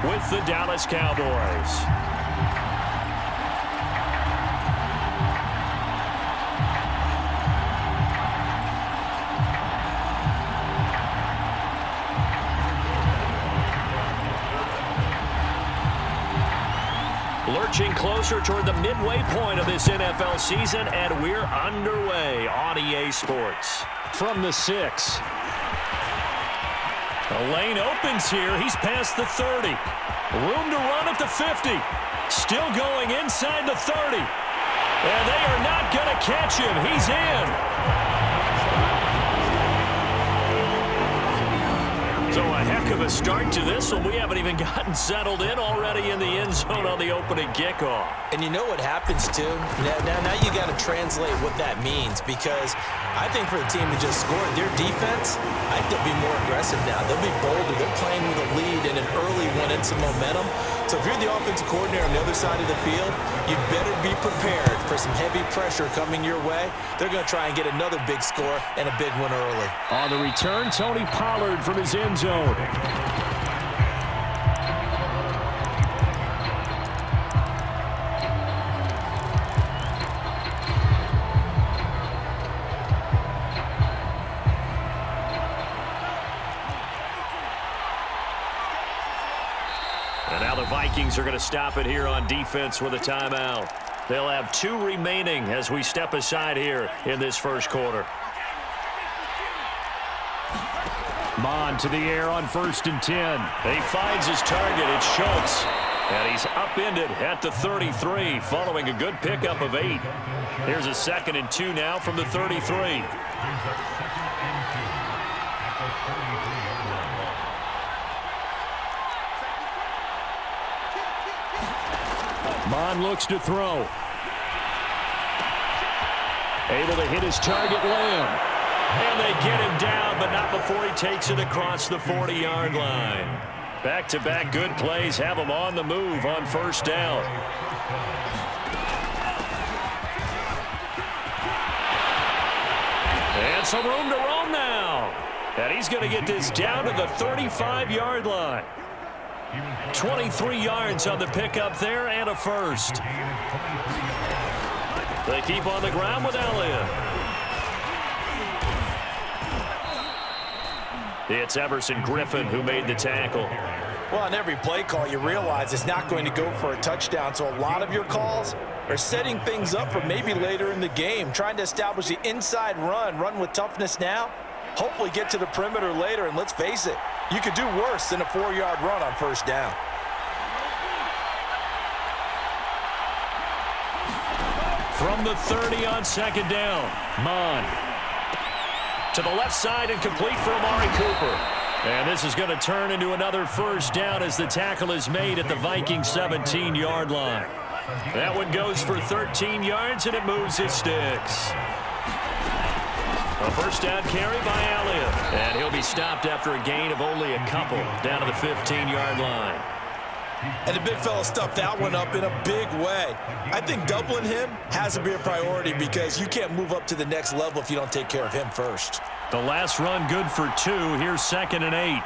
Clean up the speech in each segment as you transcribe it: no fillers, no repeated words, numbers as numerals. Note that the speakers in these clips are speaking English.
with the Dallas Cowboys. Lurching closer toward the midway point of this NFL season, and we're underway on EA Sports. From the 6. The lane opens here. He's past the 30. Room to run at the 50. Still going inside the 30. And they are not going to catch him. He's in. So a heck of a start to this one. We haven't even gotten settled in already in the end zone on the opening kickoff. And you know what happens, too? Now you got to translate what that means, because I think for the team to just score their defense, I think they'll be more aggressive now. They'll be bolder. They're playing with a lead and an early one and some momentum. So if you're the offensive coordinator on the other side of the field, you better be prepared for some heavy pressure coming your way. They're going to try and get another big score and a big one early. On the return, Tony Pollard from his end zone. And now the Vikings are going to stop it here on defense with a timeout. They'll have 2 remaining as we step aside here in this first quarter. Mon to the air on 1st and 10. He finds his target. It's Schultz. And he's upended at the 33 following a good pickup of 8. Here's a 2nd and 2 now from the 33. Mon looks to throw. Able to hit his target, Lamb. And they get him down, but not before he takes it across the 40-yard line. Back-to-back good plays have him on the move on 1st down. And some room to roam now. And he's going to get this down to the 35-yard line. 23 yards on the pickup there and a first. They keep on the ground with Elliott. It's Everson Griffin who made the tackle. Well, on every play call, you realize it's not going to go for a touchdown. So a lot of your calls are setting things up for maybe later in the game, trying to establish the inside run with toughness now, hopefully get to the perimeter later. And let's face it, you could do worse than a 4-yard run on 1st down. From the 30 on 2nd down, Mon. To the left side and complete for Amari Cooper. And this is going to turn into another 1st down as the tackle is made at the Vikings 17-yard line. That one goes for 13 yards and it moves his sticks. A 1st down carry by Elliott. And he'll be stopped after a gain of only a couple down to the 15-yard line. And the big fella stuffed that one up in a big way. I think doubling him has to be a priority because you can't move up to the next level if you don't take care of him first. The last run good for 2. Here's 2nd and 8.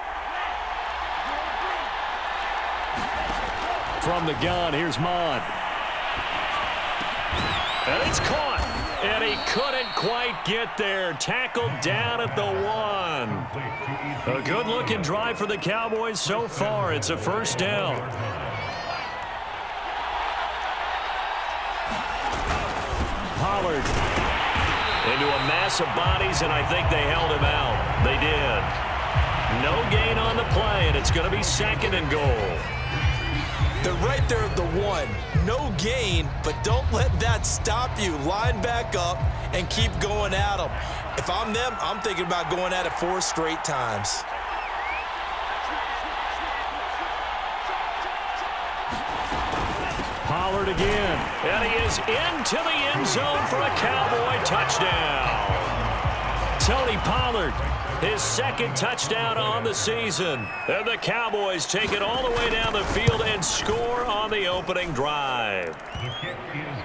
From the gun, here's Mon. And it's caught. And he couldn't quite get there. Tackled down at the 1. A good-looking drive for the Cowboys so far. It's a 1st down. Pollard into a mass of bodies, and I think they held him out. They did. No gain on the play, and it's going to be 2nd and goal. They're right there at the 1. No gain, but don't let that stop you. Line back up and keep going at them. If I'm them, I'm thinking about going at it 4 straight times. Pollard again. And he is into the end zone for a Cowboy touchdown. Tony Pollard, his 2nd touchdown on the season. And the Cowboys take it all the way down the field and score on the opening drive.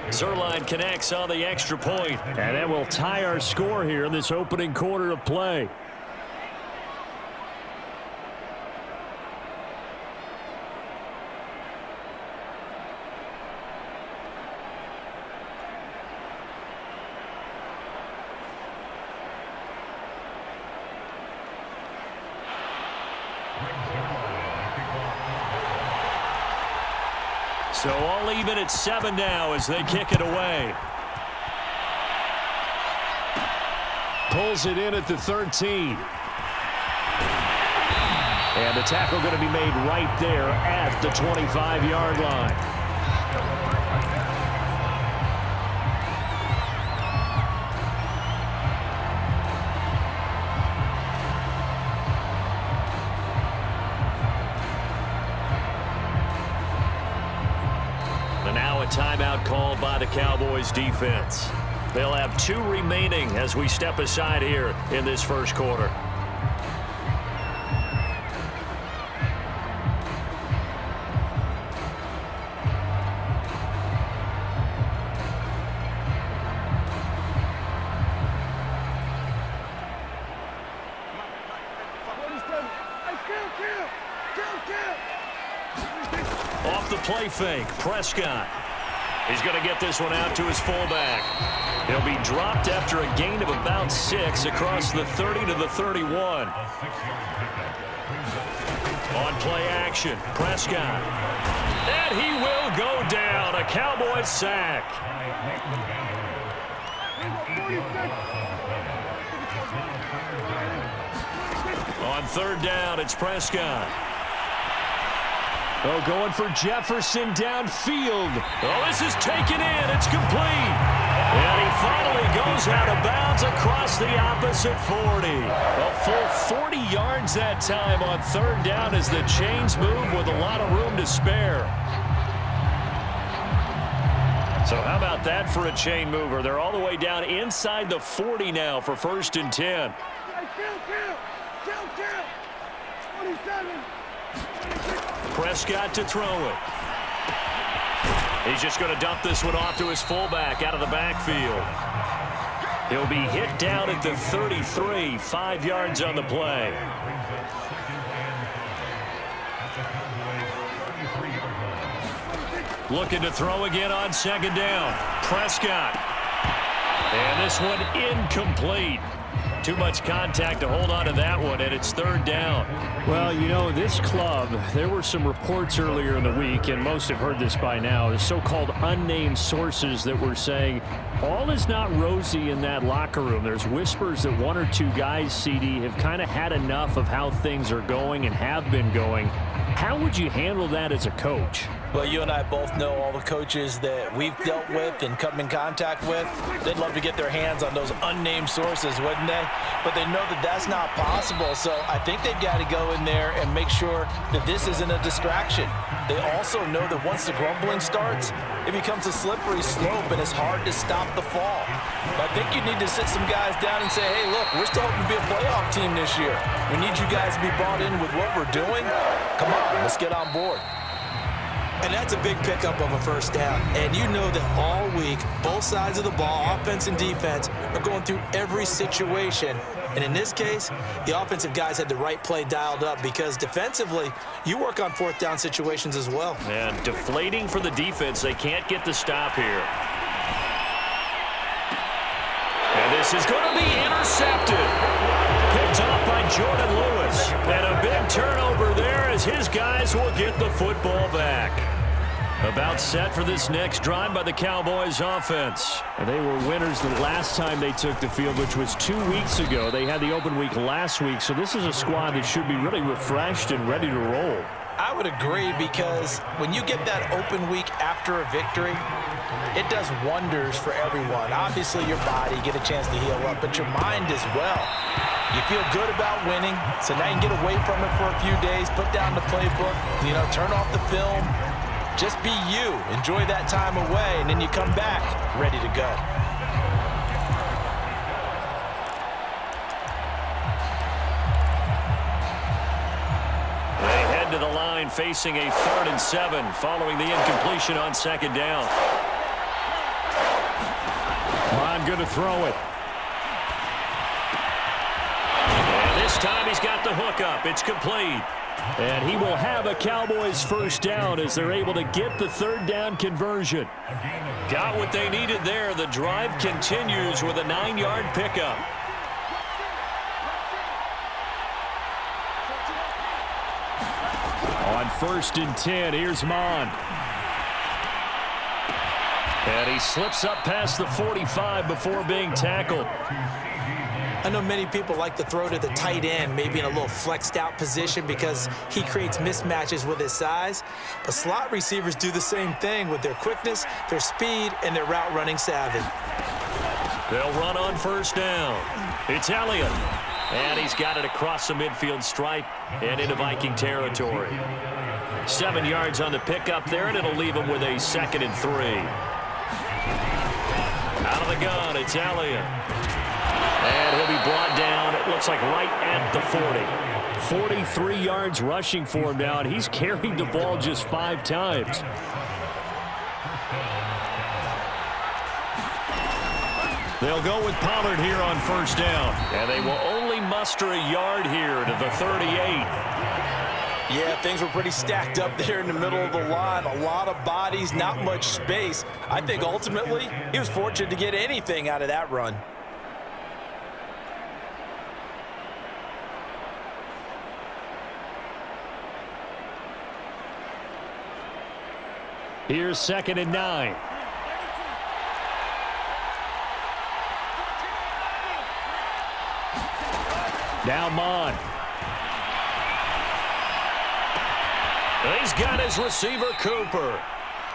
Zerline connects on the extra point. And that will tie our score here in this opening quarter of play. So all even at 7 now as they kick it away. Pulls it in at the 13. And the tackle going to be made right there at the 25-yard line. And now a timeout called by the Cowboys defense. They'll have 2 remaining as we step aside here in this first quarter. Off the play fake, Prescott. He's going to get this one out to his fullback. He'll be dropped after a gain of about 6 across the 30 to the 31. On play action, Prescott. And he will go down. A Cowboys sack. On 3rd down, it's Prescott. Oh, going for Jefferson downfield. Oh, this is taken in. It's complete. And he finally goes out of bounds across the opposite 40. A full 40 yards that time on 3rd down as the chains move with a lot of room to spare. So how about that for a chain mover? They're all the way down inside the 40 now for 1st and 10. Prescott to throw it. He's just going to dump this one off to his fullback out of the backfield. He'll be hit down at the 33, 5 yards on the play. Looking to throw again on 2nd down. Prescott. And this one incomplete. Too much contact to hold on to that one, and it's 3rd down. Well, you know, this club, there were some reports earlier in the week, and most have heard this by now, the so-called unnamed sources that were saying all is not rosy in that locker room. There's whispers that 1 or 2 guys, CD, have kind of had enough of how things are going and have been going. How would you handle that as a coach? Well, you and I both know all the coaches that we've dealt with and come in contact with. They'd love to get their hands on those unnamed sources, wouldn't they? But they know that that's not possible, so I think they've got to go in there and make sure that this isn't a distraction. They also know that once the grumbling starts, it becomes a slippery slope, and it's hard to stop the fall. But I think you need to sit some guys down and say, hey, look, we're still hoping to be a playoff team this year. We need you guys to be brought in with what we're doing. Come on, let's get on board. And that's a big pickup of a 1st down. And you know that all week, both sides of the ball, offense and defense, are going through every situation. And in this case, the offensive guys had the right play dialed up because defensively, you work on 4th down situations as well. And deflating for the defense. They can't get the stop here. And this is going to be intercepted. Picked off by Jordan Lewis. And a big turnover there as his guys will get the football back. About set for this next drive by the Cowboys offense. And they were winners the last time they took the field, which was 2 weeks ago. They had the open week last week, so this is a squad that should be really refreshed and ready to roll. I would agree because when you get that open week after a victory, it does wonders for everyone. Obviously, your body, get a chance to heal up, but your mind as well. You feel good about winning, so now you can get away from it for a few days, put down the playbook, turn off the film. Just be you. Enjoy that time away, and then you come back ready to go. They head to the line facing a 3rd and 7 following the incompletion on 2nd down. Ron going to throw it. And this time he's got the hook up. It's complete. And he will have a Cowboys 1st down as they're able to get the 3rd down conversion. Got what they needed there. The drive continues with a 9-yard pickup. On 1st and 10, here's Mon. And he slips up past the 45 before being tackled. I know many people like to throw to the tight end, maybe in a little flexed out position because he creates mismatches with his size. But slot receivers do the same thing with their quickness, their speed, and their route running savvy. They'll run on first down. It's Elliott. And he's got it across the midfield stripe and into Viking territory. 7 yards on the pickup there, and it'll leave him with a 2nd and 3. Out of the gun, it's Elliott. And he'll be brought down, it looks like right at the 40. 43 yards rushing for him now, and he's carried the ball just 5 times. They'll go with Pollard here on first down. And they will only muster a yard here to the 38. Yeah, things were pretty stacked up there in the middle of the line. A lot of bodies, not much space. I think ultimately he was fortunate to get anything out of that run. Here's 2nd and 9. Now Mon. He's got his receiver, Cooper.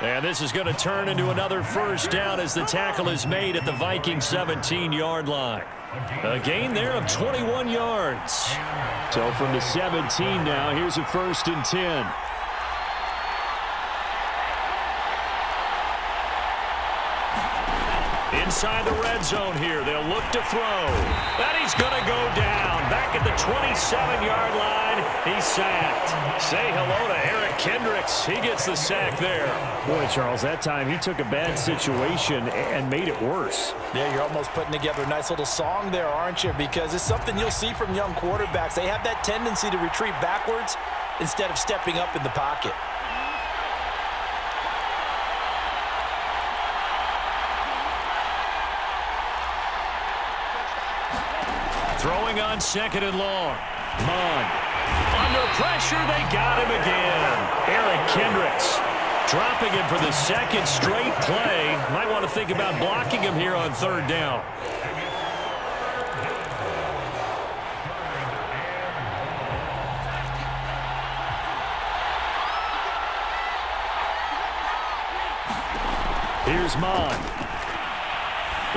And this is going to turn into another first down as the tackle is made at the Viking 17-yard line. A gain there of 21 yards. So from the 17 now, here's a 1st and 10. Inside the red zone here. They'll look to throw. And he's going to go down. Back at the 27-yard line. He's sacked. Say hello to Eric Kendricks. He gets the sack there. Boy, Charles, that time he took a bad situation and made it worse. Yeah, you're almost putting together a nice little song there, aren't you? Because it's something you'll see from young quarterbacks. They have that tendency to retreat backwards instead of stepping up in the pocket. Throwing on 2nd and long. Mon. Under pressure, they got him again. Eric Kendricks dropping him for the 2nd straight play. Might want to think about blocking him here on 3rd down. Here's Mon.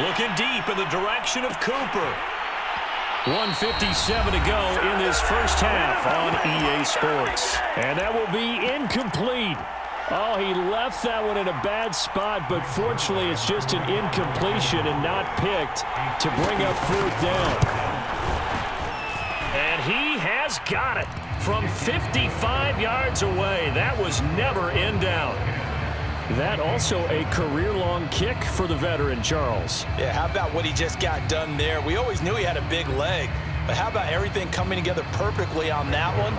Looking deep in the direction of Cooper. 1:57 to go in this first half on EA Sports. And that will be incomplete. Oh, he left that one in a bad spot, but fortunately it's just an incompletion and not picked to bring up 4th down. And he has got it from 55 yards away. That was never in doubt. That also a career-long kick for the veteran, Charles. Yeah, how about what he just got done there? We always knew he had a big leg, but how about everything coming together perfectly on that one?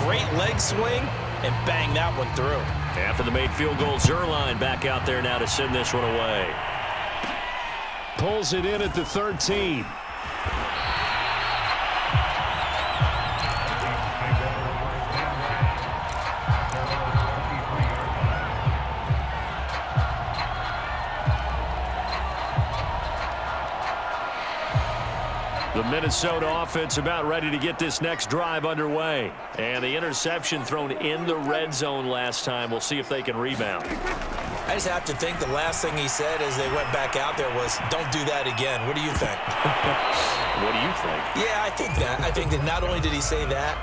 Great leg swing, and bang that one through. After the made field goal, Zerline back out there now to send this one away. Pulls it in at the 13. The Minnesota offense about ready to get this next drive underway. And the interception thrown in the red zone last time. We'll see if they can rebound. I just have to think the last thing he said as they went back out there was, don't do that again. What do you think? What do you think? Yeah, I think that. I think that not only did he say that,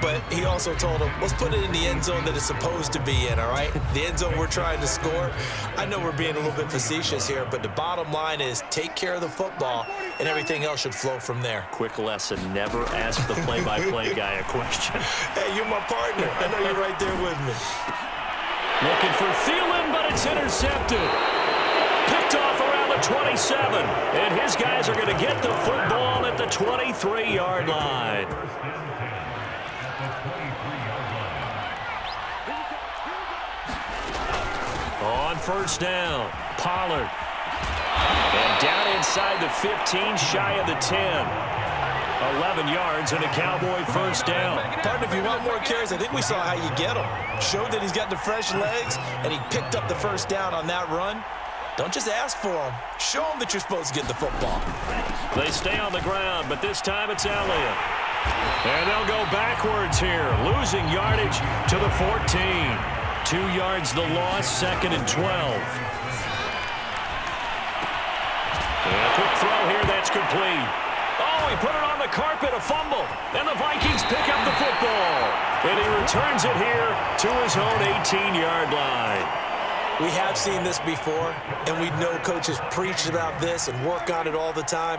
but he also told him, let's put it in the end zone that it's supposed to be in, all right? The end zone we're trying to score. I know we're being a little bit facetious here, but the bottom line is take care of the football, and everything else should flow from there. Quick lesson, never ask the play-by-play guy a question. Hey, you're my partner. I know you're right there with me. Looking for Thielen, but it's intercepted. Picked off around the 27. And his guys are going to get the football at the 23-yard line. On first down, Pollard. And down inside the 15, shy of the 10. 11 yards and a Cowboy first down. Partner, if you want more carries, I think we saw how you get them. Showed that he's got the fresh legs, and he picked up the first down on that run. Don't just ask for them. Show them that you're supposed to get the football. They stay on the ground, but this time it's Elliott. And they'll go backwards here, losing yardage to the 14. 2 yards the loss, 2nd and 12. And a quick throw here, that's complete. Oh, he put it on the carpet, a fumble. And the Vikings pick up the football. And he returns it here to his own 18-yard line. We have seen this before, and we know coaches preach about this and work on it all the time.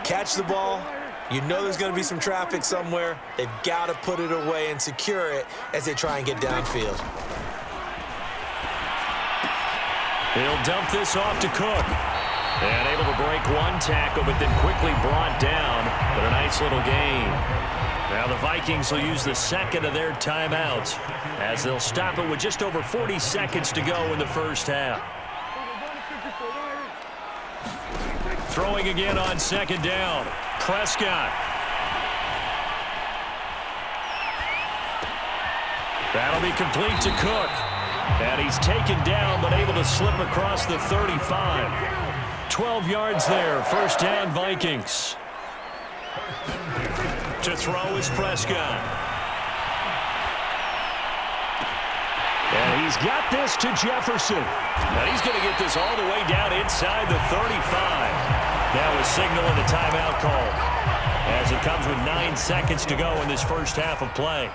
Catch the ball. You know there's going to be some traffic somewhere. They've got to put it away and secure it as they try and get downfield. He'll dump this off to Cook. And able to break one tackle, but then quickly brought down. But a nice little gain. Now the Vikings will use the second of their timeouts as they'll stop it with just over 40 seconds to go in the first half. Throwing again on 2nd down. Prescott. That'll be complete to Cook. And he's taken down but able to slip across the 35. 12 yards there. First down, Vikings. To throw is Prescott. And he's got this to Jefferson. And he's going to get this all the way down inside the 35. Now a signal and a timeout call as it comes with 9 seconds to go in this first half of play.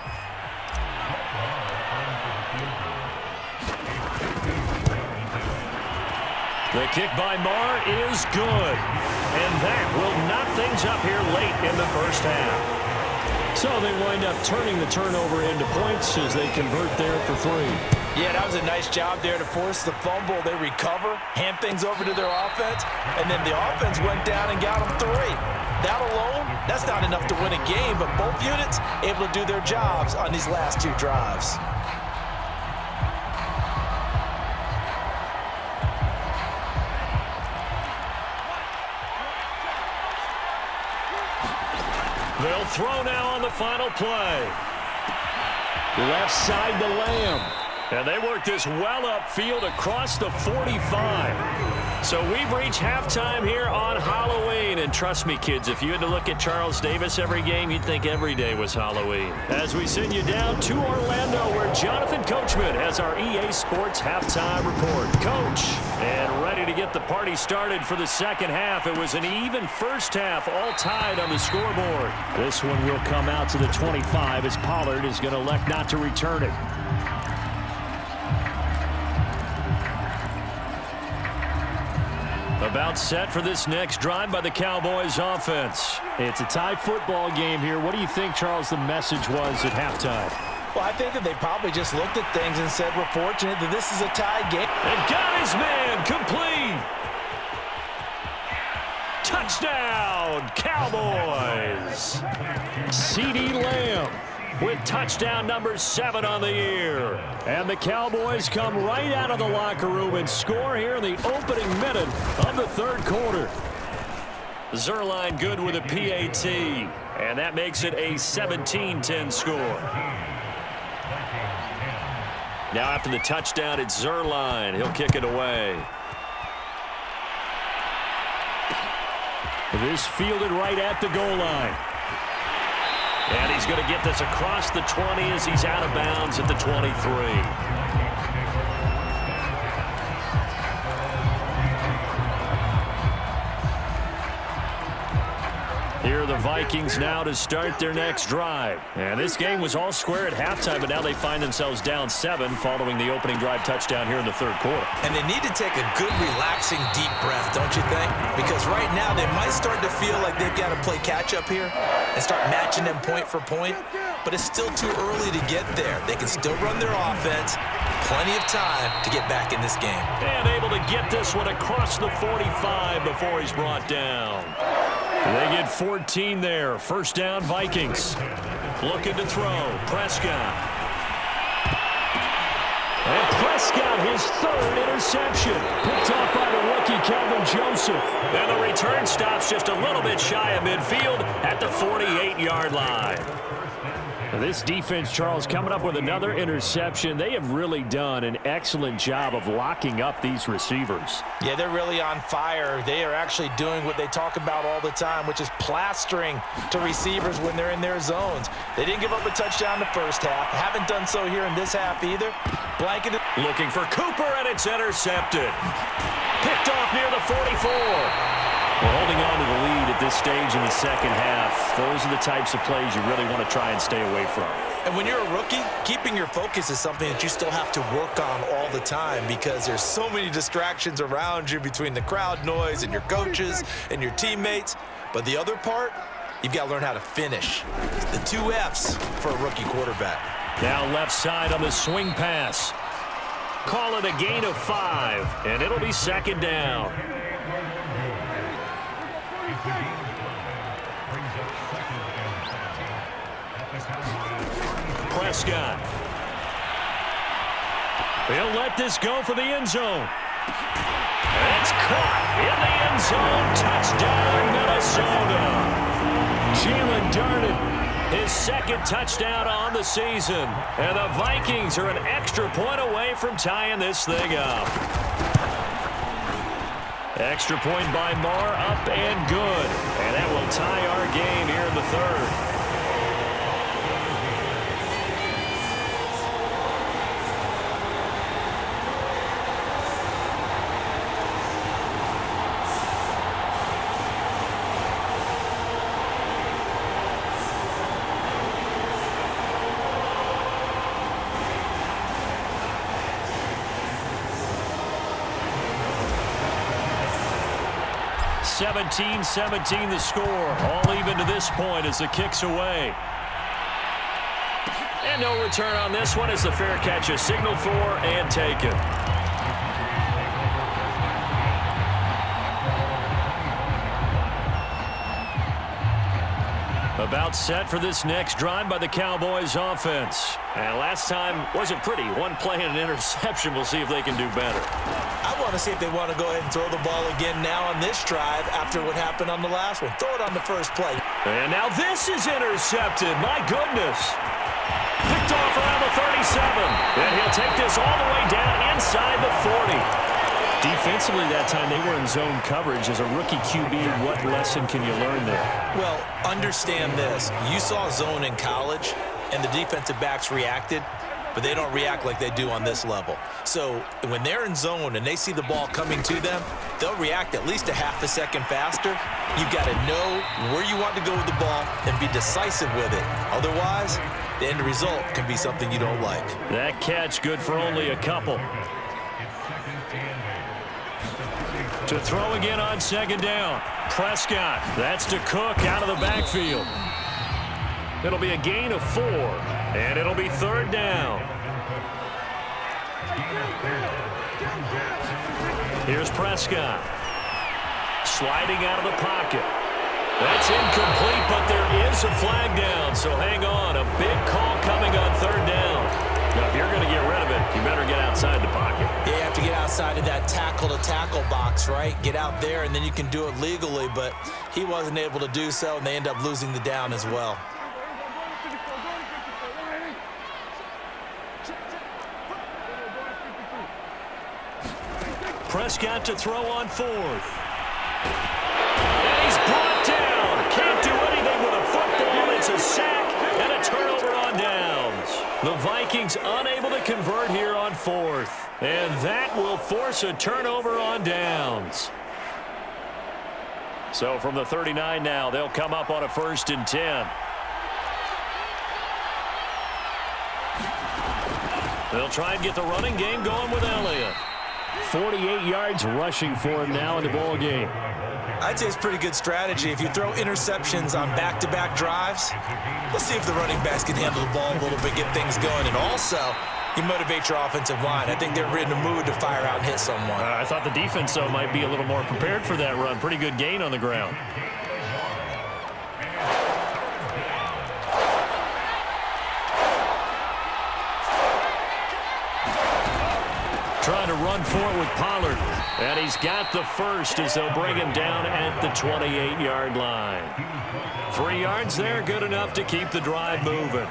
The kick by Marr is good. And that will knock things up here late in the first half. So they wind up turning the turnover into points as they convert there for 3. Yeah, that was a nice job there to force the fumble. They recover, hand things over to their offense, and then the offense went down and got them 3. That alone, that's not enough to win a game, but both units able to do their jobs on these last 2 drives. They'll throw now on the final play. Left side to Lamb. And they work this well upfield across the 45. So we've reached halftime here on Halloween. And trust me, kids, if you had to look at Charles Davis every game, you'd think every day was Halloween. As we send you down to Orlando, where Jonathan Coachman has our EA Sports halftime report. Coach, and ready to get the party started for the second half. It was an even first half, all tied on the scoreboard. This one will come out to the 25 as Pollard is going to elect not to return it. About set for this next drive by the Cowboys offense. It's a tie football game here. What do you think, Charles, the message was at halftime? Well, I think that they probably just looked at things and said, we're fortunate that this is a tie game. And got his man complete. Touchdown, Cowboys. CeeDee Lamb with touchdown number 7 on the year. And the Cowboys come right out of the locker room and score here in the opening minute of the third quarter. Zuerlein good with a PAT. And that makes it a 17-10 score. Now after the touchdown, it's Zuerlein. He'll kick it away. This fielded right at the goal line. And he's going to get this across the 20 as he's out of bounds at the 23. Here are the Vikings now to start their next drive. And this game was all square at halftime, but now they find themselves down 7 following the opening drive touchdown here in the third quarter. And they need to take a good, relaxing, deep breath, don't you think? Because right now they might start to feel like they've got to play catch-up here and start matching them point for point. But it's still too early to get there. They can still run their offense. Plenty of time to get back in this game. And able to get this one across the 45 before he's brought down. They get 14 there. First down, Vikings. Looking to throw. Prescott. And Prescott, his third interception. Picked off by the rookie, Calvin Joseph. And the return stops just a little bit shy of midfield at the 48-yard line. This defense, Charles, coming up with another interception. They have really done an excellent job of locking up these receivers. Yeah, they're really on fire. They are actually doing what they talk about all the time, which is plastering to receivers when they're in their zones. They didn't give up a touchdown the first half. Haven't done so here in this half either. Blanketed. Looking for Cooper, and it's intercepted. Picked off near the 44. Well, holding on to the lead at this stage in the second half, those are the types of plays you really want to try and stay away from. And when you're a rookie, keeping your focus is something that you still have to work on all the time because there's so many distractions around you between the crowd noise and your coaches and your teammates. But the other part, you've got to learn how to finish. The 2 F's for a rookie quarterback. Now left side on the swing pass. Call it a gain of 5, and it'll be second down. Prescott. He'll let this go for the end zone. It's caught in the end zone. Touchdown, Minnesota. Jalen darted his second touchdown on the season. And the Vikings are an extra point away from tying this thing up. Extra point by Marr, up and good. And that will tie our game here in the third. (17-17) the score. All even to this point as the kick's away. And no return on this one as the fair catch is signaled for and taken. About set for this next drive by the Cowboys offense. And last time wasn't pretty. One play and an interception. We'll see if they can do better. I want to see if they want to go ahead and throw the ball again now on this drive after what happened on the last one. Throw it on the first play. And now this is intercepted. My goodness. Picked off around the 37. And he'll take this all the way down inside the 40. Defensively that time, they were in zone coverage. As a rookie QB, what lesson can you learn there? Well, understand this. You saw zone in college, and the defensive backs reacted, but they don't react like they do on this level. So when they're in zone and they see the ball coming to them, they'll react at least a half a second faster. You've got to know where you want to go with the ball and be decisive with it. Otherwise, the end result can be something you don't like. That catch good for only a couple. To throw again on second down. Prescott. That's to Cook out of the backfield. It'll be a gain of 4. And it'll be third down. Here's Prescott. Sliding out of the pocket. That's incomplete, but there is a flag down. So hang on. A big call coming on third down. Now, if you're going to get rid of it, you better get outside the pocket. Yeah, you have to get outside of that tackle-to-tackle box, right? Get out there, and then you can do it legally, but he wasn't able to do so, and they end up losing the down as well. Prescott to throw on 4th. And he's brought down. Can't do anything with a football. It's a sack and a turnover on downs. The Vikings unable to convert here on 4th. And that will force a turnover on downs. So from the 39 now, they'll come up on a 1st and 10. They'll try and get the running game going with Elliott. 48 yards rushing for him now in the ball game. I'd say it's pretty good strategy. If you throw interceptions on back-to-back drives, let's see if the running backs can handle the ball a little bit, get things going, and also you motivate your offensive line. I think they're in the mood to fire out and hit someone. I thought the defense, though, might be a little more prepared for that run. Pretty good gain on the ground. Trying to run for it with Pollard. And he's got the first as they'll bring him down at the 28-yard line. 3 yards there, good enough to keep the drive moving.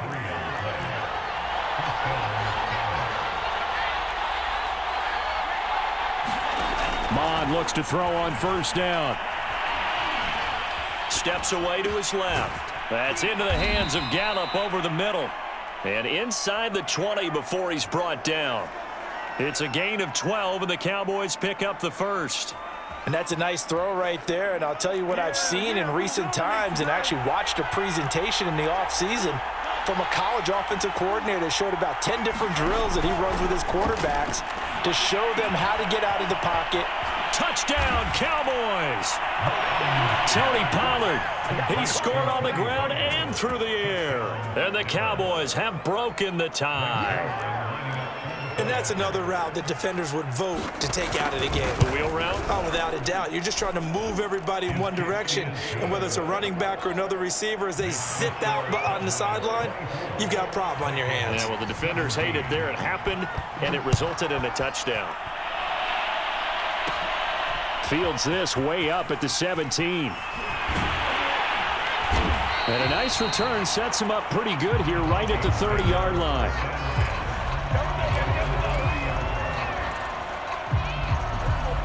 Mon looks to throw on first down. Steps away to his left. That's into the hands of Gallup over the middle. And inside the 20 before he's brought down. It's a gain of 12, and the Cowboys pick up the first. And that's a nice throw right there. And I'll tell you what I've seen in recent times and actually watched a presentation in the offseason from a college offensive coordinator that showed about 10 different drills that he runs with his quarterbacks to show them how to get out of the pocket. Touchdown, Cowboys! Tony Pollard, he scored on the ground and through the air. And the Cowboys have broken the tie. And that's another route that defenders would vote to take out of the game. The wheel route? Oh, without a doubt. You're just trying to move everybody in one direction. And whether it's a running back or another receiver, as they sit out on the sideline, you've got a problem on your hands. Yeah, well, the defenders hate it there. It happened, and it resulted in a touchdown. Fields this way up at the 17. And a nice return sets him up pretty good here right at the 30-yard line.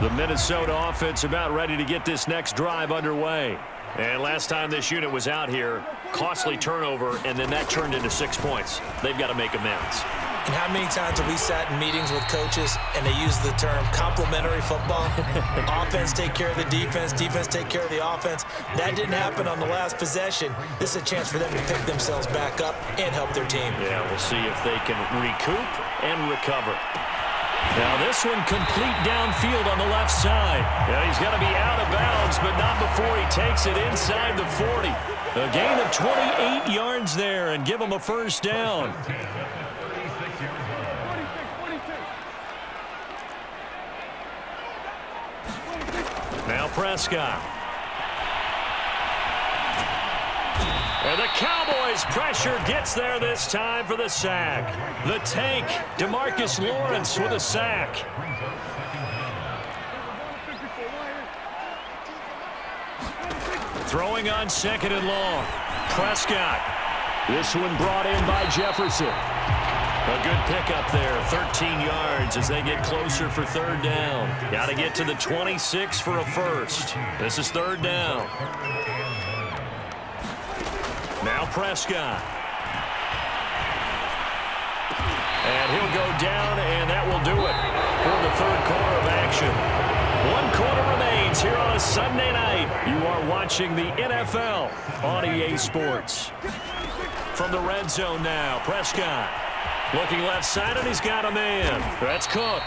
The Minnesota offense about ready to get this next drive underway. And last time this unit was out here, costly turnover, and then that turned into 6 points. They've got to make amends. And how many times have we sat in meetings with coaches and they use the term complementary football? Offense take care of the defense, defense take care of the offense. That didn't happen on the last possession. This is a chance for them to pick themselves back up and help their team. Yeah, we'll see if they can recoup and recover. Now this one complete downfield on the left side. Yeah, he's got to be out of bounds, but not before he takes it inside the 40. A gain of 28 yards there and give him a first down. Now Prescott. And the Cowboys pressure gets there this time for the sack. The tank, DeMarcus Lawrence with a sack. Throwing on second and long. Prescott. This one brought in by Jefferson. A good pickup there, 13 yards as they get closer for third down. Got to get to the 26 for a first. This is third down. Now Prescott. And he'll go down, and that will do it for the third quarter of action. 1 quarter remains here on a Sunday night. You are watching the NFL on EA Sports. From the red zone now, Prescott. Looking left side, and he's got a man. That's Cook.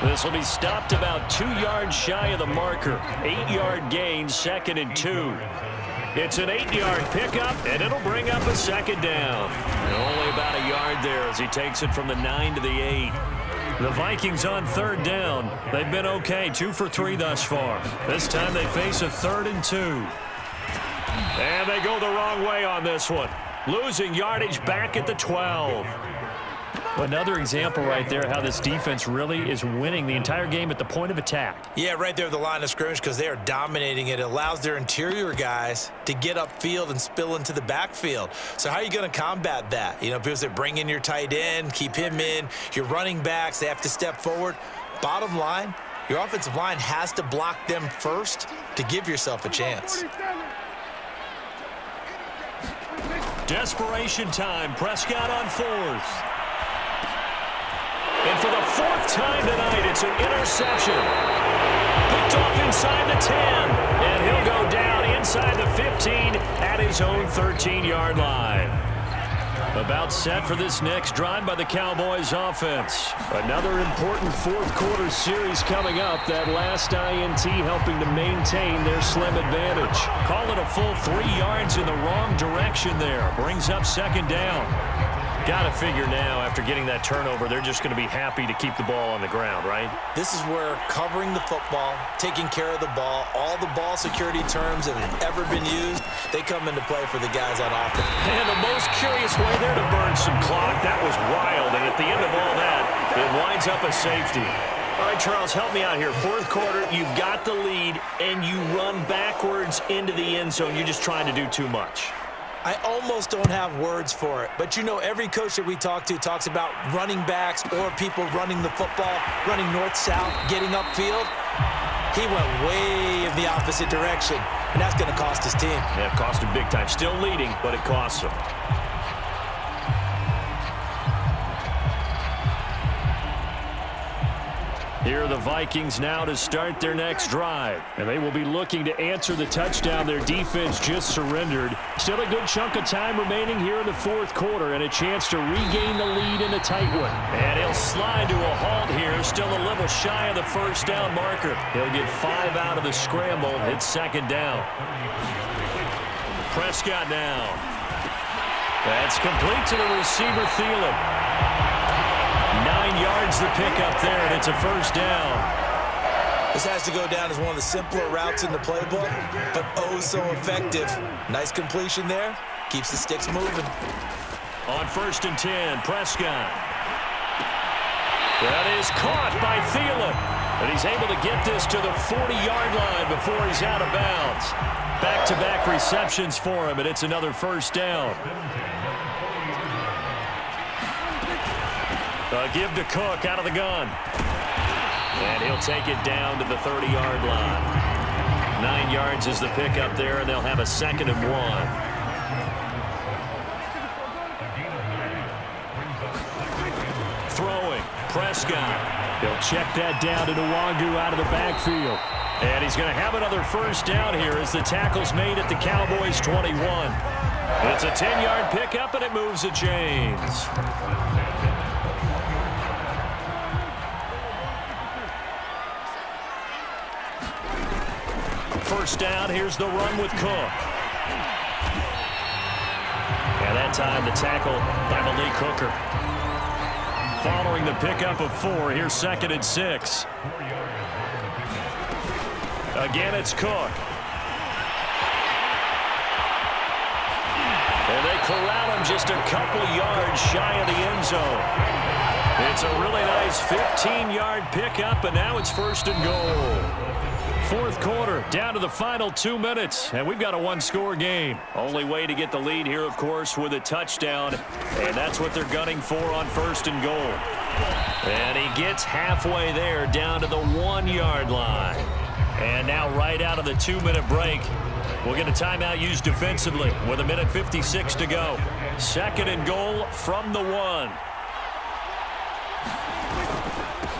This will be stopped about 2 yards shy of the marker. 8-yard gain, 2nd and 2. It's an 8-yard pickup, and it'll bring up a second down. And only about a yard there as he takes it from the 9 to the 8. The Vikings on third down. They've been okay, 2 for 3 thus far. This time they face a 3rd and 2. And they go the wrong way on this one. Losing yardage back at the 12. Another example right there how this defense really is winning the entire game at the point of attack. Yeah, right there at the line of scrimmage because they are dominating it. It allows their interior guys to get upfield and spill into the backfield. So how are you going to combat that? You know, because they bring in your tight end, keep him in. Your running backs, they have to step forward. Bottom line, your offensive line has to block them first to give yourself a chance. Desperation time. Prescott on 4th. And for the 4th time tonight, it's an interception. Picked off inside the 10. And he'll go down inside the 15 at his own 13-yard line. About set for this next drive by the Cowboys offense. Another important 4th quarter series coming up. That last INT helping to maintain their slim advantage. Call it a full 3 yards in the wrong direction there. Brings up second down. Got to figure now, after getting that turnover, they're just going to be happy to keep the ball on the ground, right? This is where covering the football, taking care of the ball, all the ball security terms that have ever been used, they come into play for the guys on offense. And the most curious way there to burn some clock. That was wild, and at the end of all that, it winds up a safety. All right, Charles, help me out here. 4th quarter, you've got the lead, and you run backwards into the end zone. You're just trying to do too much. I almost don't have words for it. But, you know, every coach that we talk to talks about running backs or people running the football, running north-south, getting upfield. He went way in the opposite direction, and that's going to cost his team. Yeah, it cost him big time. Still leading, but it costs him. Here are the Vikings now to start their next drive. And they will be looking to answer the touchdown their defense just surrendered. Still a good chunk of time remaining here in the fourth quarter and a chance to regain the lead in a tight one. And he'll slide to a halt here. Still a little shy of the first down marker. He'll get 5 out of the scramble. It's second down. Prescott now. That's complete to the receiver, Thielen. 9 yards the pickup there, and it's a first down. This has to go down as one of the simpler routes in the playbook, but oh so effective. Nice completion there. Keeps the sticks moving. On 1st and 10, Prescott. That is caught by Thielen. And he's able to get this to the 40-yard line before he's out of bounds. Back-to-back receptions for him, and it's another first down. Give to Cook out of the gun. And he'll take it down to the 30-yard line. 9 yards is the pickup there, and they'll have a 2nd and 1. Throwing, Prescott. He'll check that down to Nwangu out of the backfield. And he's going to have another first down here as the tackle's made at the Cowboys' 21. It's a 10-yard pickup, and it moves the chains. First down, here's the run with Cook. And that time the tackle by Malik Hooker. Following the pickup of 4, here's 2nd and 6. Again, it's Cook. And they corral him just a couple yards shy of the end zone. It's a really nice 15-yard pickup, and now it's 1st and goal. Fourth quarter, down to the final 2 minutes, and we've got a one-score game. Only way to get the lead here, of course, with a touchdown, and that's what they're gunning for on 1st and goal. And he gets halfway there, down to the 1-yard line. And now right out of the 2-minute break, we'll get a timeout used defensively with 1:56 to go. 2nd and goal from the 1.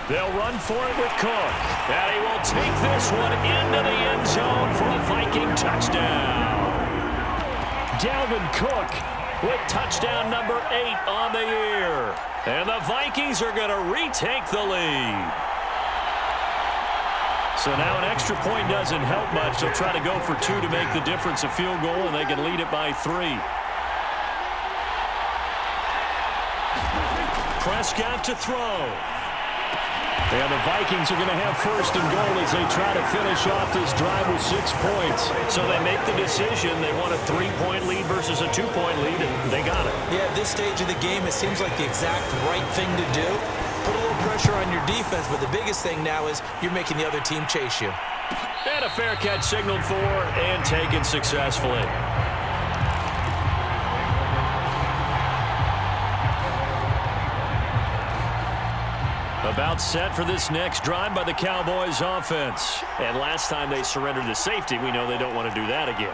They'll run for it with Cook. And he will take this one into the end zone for a Viking touchdown. Dalvin Cook with touchdown number 8 on the year. And the Vikings are going to retake the lead. So now an extra point doesn't help much. They'll try to go for 2 to make the difference a field goal, and they can lead it by 3. Prescott to throw. And the Vikings are going to have 1st and goal as they try to finish off this drive with 6 points. So they make the decision. They want a 3-point lead versus a 2-point lead, and they got it. Yeah, at this stage of the game, it seems like the exact right thing to do. Put a little pressure on your defense, but the biggest thing now is you're making the other team chase you. And a fair catch signaled for and taken successfully. About set for this next drive by the Cowboys offense. And last time they surrendered the safety, we know they don't want to do that again.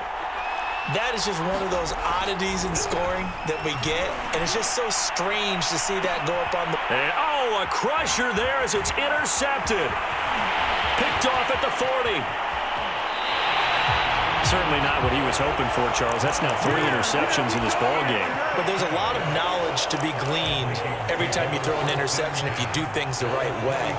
That is just one of those oddities in scoring that we get, and it's just so strange to see that go up on the... And, a crusher there as it's intercepted. Picked off at the 40. Certainly not what he was hoping for, Charles. That's now 3 interceptions in this ball game. But there's a lot of knowledge to be gleaned every time you throw an interception if you do things the right way.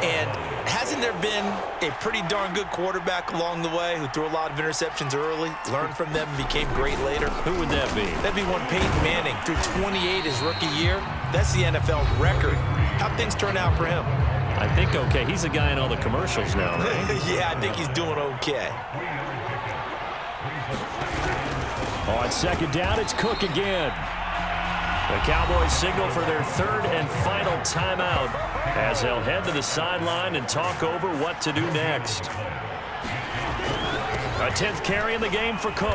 And hasn't there been a pretty darn good quarterback along the way who threw a lot of interceptions early, learned from them, and became great later? Who would that be? That'd be one Peyton Manning. Threw 28 his rookie year. That's the NFL record. How'd things turn out for him? I think okay. He's the guy in all the commercials now, right? Yeah, I think he's doing okay. On 2nd down, it's Cook again. The Cowboys signal for their 3rd and final timeout as they'll head to the sideline and talk over what to do next. A 10th carry in the game for Cook.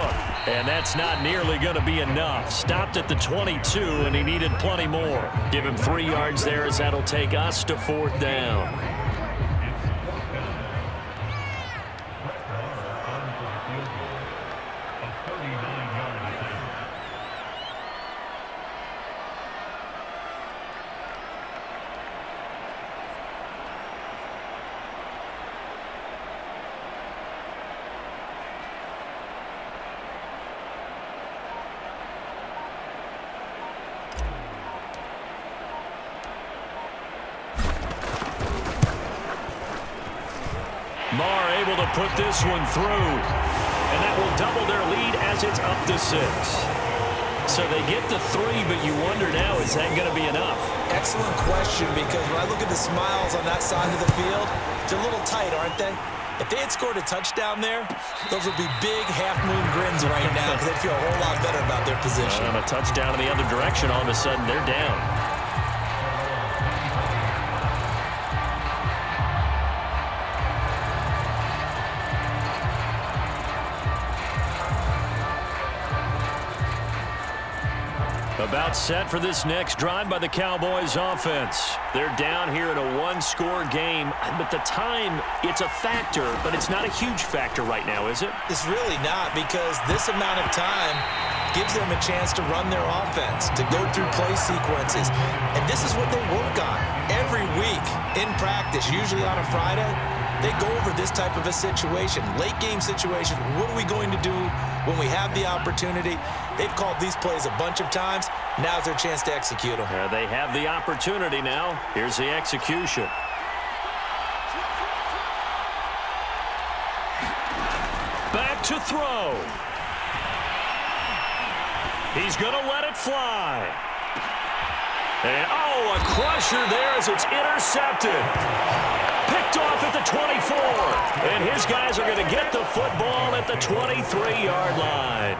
And that's not nearly going to be enough. Stopped at the 22, and he needed plenty more. Give him 3 yards there as that'll take us to 4th down. Marr able to put this one through. And that will double their lead as it's up to 6. So they get the 3, but you wonder now, is that going to be enough? Excellent question, because when I look at the smiles on that side of the field, they're a little tight, aren't they? If they had scored a touchdown there, those would be big half-moon grins right now because they'd feel a whole lot better about their position. And a touchdown in the other direction, all of a sudden they're down. About set for this next drive by the Cowboys offense. They're down here in a 1-score game, but the time, it's a factor, but it's not a huge factor right now, is it? It's really not, because this amount of time gives them a chance to run their offense, to go through play sequences. And this is what they work on every week in practice, usually on a Friday. They go over this type of a situation, late game situation. What are we going to do when we have the opportunity? They've called these plays a bunch of times. Now's their chance to execute them. They have the opportunity now. Here's the execution. Back to throw. He's going to let it fly. And, oh, a crusher there as it's intercepted. Picked off at the 24. And his guys are going to get the football at the 23-yard line.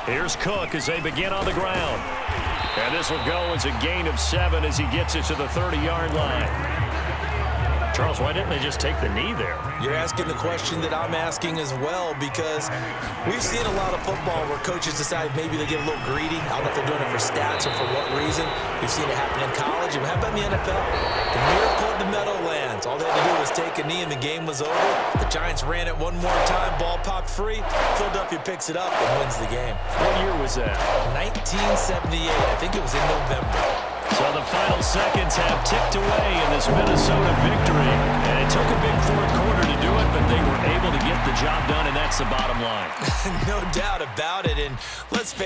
Here's Cook as they begin on the ground. And this will go as a gain of 7 as he gets it to the 30-yard line. Charles, why didn't they just take the knee there? You're asking the question that I'm asking as well, because we've seen a lot of football where coaches decide maybe they get a little greedy. I don't know if they're doing it for stats or for what reason. We've seen it happen in college. And how about in the NFL? The miracle of the Meadowlands. All they had to do was take a knee and the game was over. The Giants ran it one more time. Ball popped free. Philadelphia picks it up and wins the game. What year was that? 1978. I think it was in November. So the final seconds have ticked away in this Minnesota victory. And it took a big fourth quarter to do it, but they were able to get the job done, and that's the bottom line. No doubt about it. And let's face it.